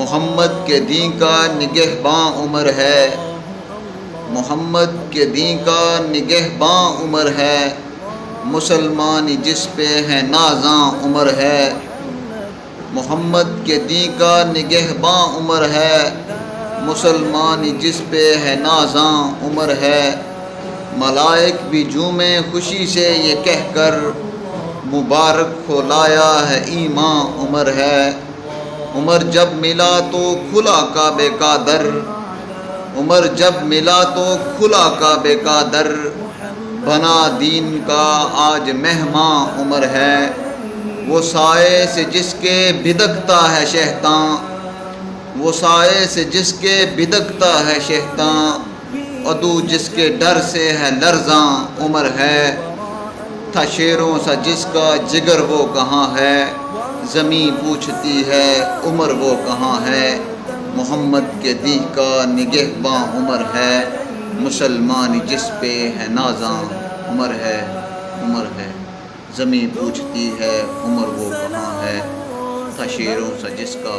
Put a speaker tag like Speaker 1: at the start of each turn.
Speaker 1: محمد کے دین کا نگہباں عمر ہے، محمد کے دین کا نگہباں عمر ہے، مسلمانی جس پہ ہے نازاں عمر ہے، محمد کے دین کا نگہباں عمر ہے، مسلمانی جس پہ ہے نازاں عمر ہے، ملائک بھی جھومیں خوشی سے یہ کہہ کر، مبارک ہو لایا ہے ایماں عمر ہے، عمر جب ملا تو کھلا کعبے کا در، عمر جب ملا تو کھلا کعبے کا در، بنا دین کا آج مہماں عمر ہے، وہ سائے سے جس کے بھدکتا ہے شیطاں، وہ سائے سے جس کے بھدکتا ہے شیطاں، عدو جس کے ڈر سے ہے لرزاں عمر ہے، تھا شیروں سا جس کا جگر وہ کہاں ہے، زمیں پوچھتی ہے عمر وہ کہاں ہے، محمد کے دین کا نگہباں عمر ہے، مسلمان جس پہ ہے نازاں عمر ہے، عمر ہے، زمیں پوچھتی ہے عمر وہ کہاں ہے، تھا شیروں سا جس کا